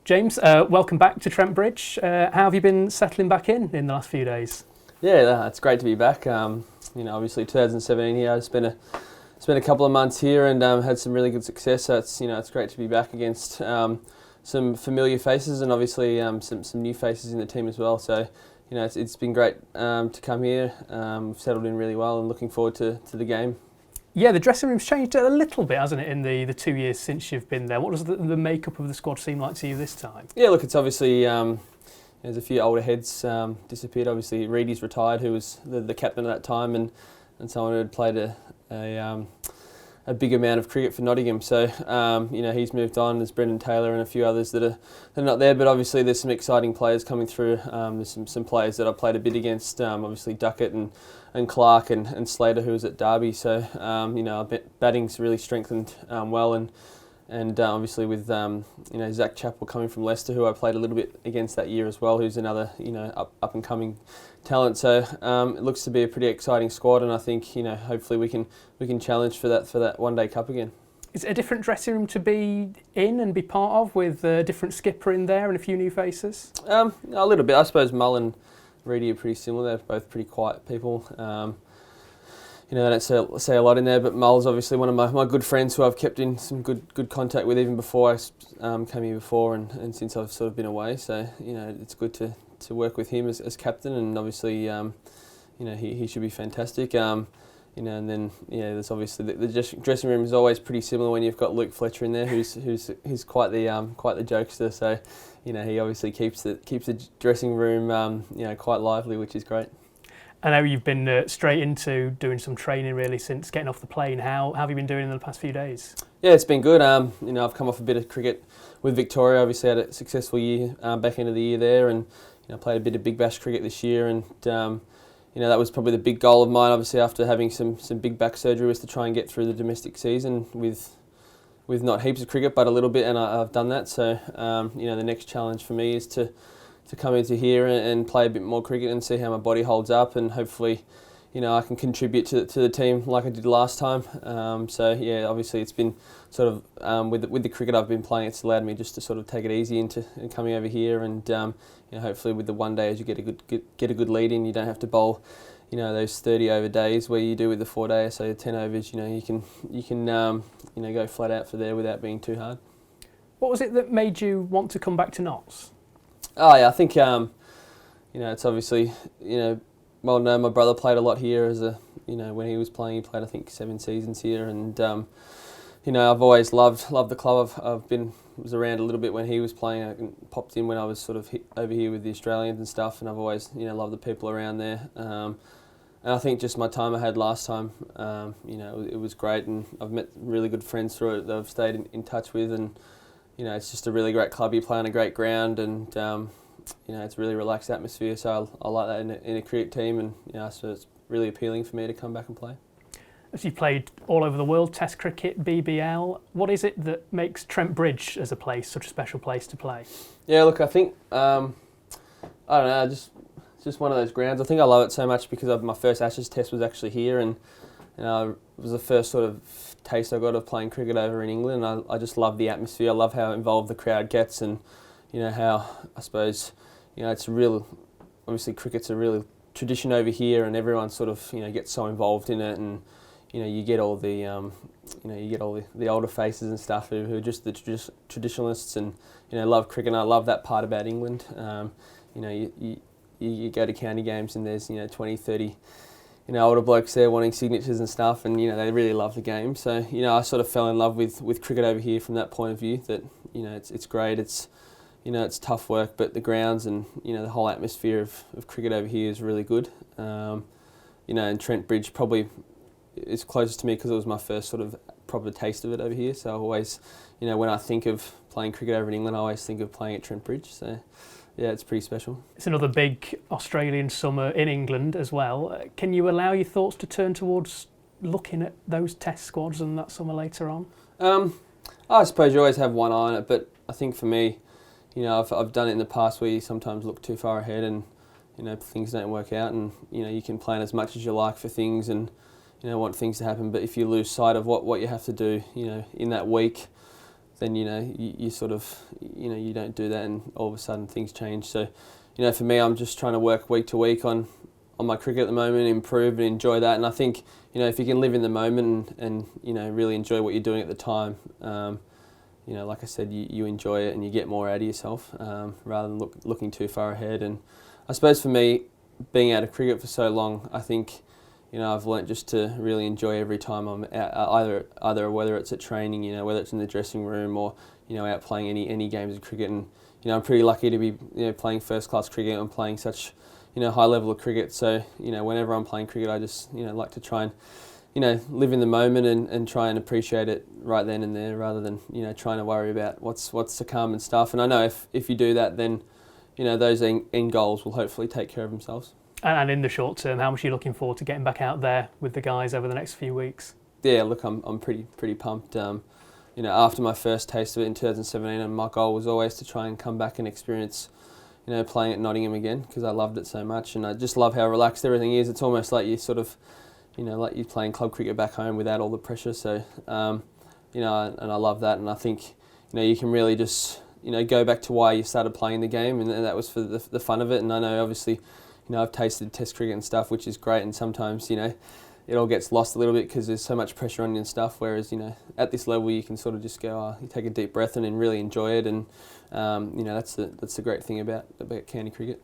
James, welcome back to Trent Bridge. How have you been settling back in the last few days? Yeah, it's great to be back. Obviously 2017 here. I spent a couple of months here and had some really good success. So it's great to be back against some familiar faces and obviously some new faces in the team as well. So it's been great to come here. We've settled in really well and looking forward to the game. Yeah, the dressing room's changed a little bit, hasn't it, in the 2 years since you've been there? What does the makeup of the squad seem like to you this time? Yeah, look, it's obviously there's a few older heads disappeared. Obviously, Reedy's retired, who was the captain at that time, and someone who had played a big amount of cricket for Nottingham. So he's moved on. There's Brendan Taylor and a few others that are not there. But obviously, there's some exciting players coming through. There's some players that I played a bit against. Obviously, Duckett and Clark and Slater, who was at Derby. So batting's really strengthened well, and obviously with Zach Chappell coming from Leicester, who I played a little bit against that year as well, who's another up and coming talent. So it looks to be a pretty exciting squad, and I think hopefully we can challenge for that one day cup again. Is it a different dressing room to be in and be part of, with a different skipper in there and a few new faces? A little bit, I suppose. Mull and Reedy are pretty similar. They're both pretty quiet people. They don't say a lot in there, but Mull's obviously one of my good friends who I've kept in some good contact with even before I came here before and since I've sort of been away. So it's good to work with him as captain, and obviously he should be fantastic. And then there's obviously the dressing room is always pretty similar when you've got Luke Fletcher in there, who's quite the jokester. So he obviously keeps the dressing room quite lively, which is great. I know you've been straight into doing some training really since getting off the plane. How have you been doing in the past few days? Yeah, it's been good. I've come off a bit of cricket with Victoria. Obviously had a successful year back end of the year there, and played a bit of Big Bash cricket this year. And that was probably the big goal of mine. Obviously after having some big back surgery, was to try and get through the domestic season with not heaps of cricket, but a little bit, and I've done that. So the next challenge for me is to come into here and play a bit more cricket and see how my body holds up, and hopefully I can contribute to the team like I did last time. Obviously it's been sort of with the cricket I've been playing, it's allowed me just to sort of take it easy into coming over here, and hopefully with the one day, as you get a good lead in, you don't have to bowl those 30 over days where you do with the 4 day, so 10 overs. You can go flat out for there without being too hard. What was it that made you want to come back to Notts? Oh yeah, I think it's obviously well known. My brother played a lot here as when he was playing. He played I think 7 seasons here, and I've always loved the club. Was around a little bit when he was playing. I popped in when I was sort of over here with the Australians and stuff, and I've always loved the people around there. And I think just my time I had last time, it was great, and I've met really good friends through it that I've stayed in touch with, and it's just a really great club. You play on a great ground, and it's a really relaxed atmosphere. So I like that in a cricket team, and so it's really appealing for me to come back and play. As you've played all over the world, Test cricket, BBL, what is it that makes Trent Bridge as a place such a special place to play? Yeah, look, I think I don't know, it's just one of those grounds. I think I love it so much because my first Ashes Test was actually here, and it was the first sort of taste I got of playing cricket over in England. I just love the atmosphere. I love how involved the crowd gets, and how I suppose it's a real. Obviously, cricket's a real tradition over here, and everyone sort of gets so involved in it, and you get all the the older faces and stuff who are just the traditionalists, and love cricket. And I love that part about England. You go to county games and there's 20, 30. Older blokes there wanting signatures and stuff, and they really love the game. So I sort of fell in love with cricket over here from that point of view. That it's great. It's it's tough work, but the grounds and the whole atmosphere of cricket over here is really good. And Trent Bridge probably is closest to me because it was my first sort of proper taste of it over here. So I always, when I think of playing cricket over in England, I always think of playing at Trent Bridge. So. Yeah, it's pretty special. It's another big Australian summer in England as well. Can you allow your thoughts to turn towards looking at those test squads and that summer later on? I suppose you always have one eye on it, but I think for me, I've done it in the past where you sometimes look too far ahead and, things don't work out, and, you can plan as much as you like for things and, want things to happen, but if you lose sight of what you have to do, in that week, then you sort of you don't do that, and all of a sudden things change. So for me, I'm just trying to work week to week on my cricket at the moment, improve and enjoy that. And I think if you can live in the moment and really enjoy what you're doing at the time, like I said, you enjoy it and you get more out of yourself rather than looking too far ahead. And I suppose for me, being out of cricket for so long, I think I've learnt just to really enjoy every time I'm out, either whether it's at training, whether it's in the dressing room or out playing any games of cricket. And I'm pretty lucky to be playing first class cricket and playing such high level of cricket. So whenever I'm playing cricket, I just like to try and live in the moment and try and appreciate it right then and there, rather than trying to worry about what's to come and stuff. And I know if you do that, then those end goals will hopefully take care of themselves. And in the short term, how much are you looking forward to getting back out there with the guys over the next few weeks? Yeah, look, I'm pretty pumped. After my first taste of it in 2017, and my goal was always to try and come back and experience playing at Nottingham again, because I loved it so much, and I just love how relaxed everything is. It's almost like you sort of like you're playing club cricket back home without all the pressure. So and I love that, and I think you can really just go back to why you started playing the game, and that was for the fun of it. And I know obviously I've tasted Test cricket and stuff, which is great, and sometimes it all gets lost a little bit because there's so much pressure on you and stuff. Whereas at this level you can sort of just go, you take a deep breath and really enjoy it, and that's the great thing about county cricket.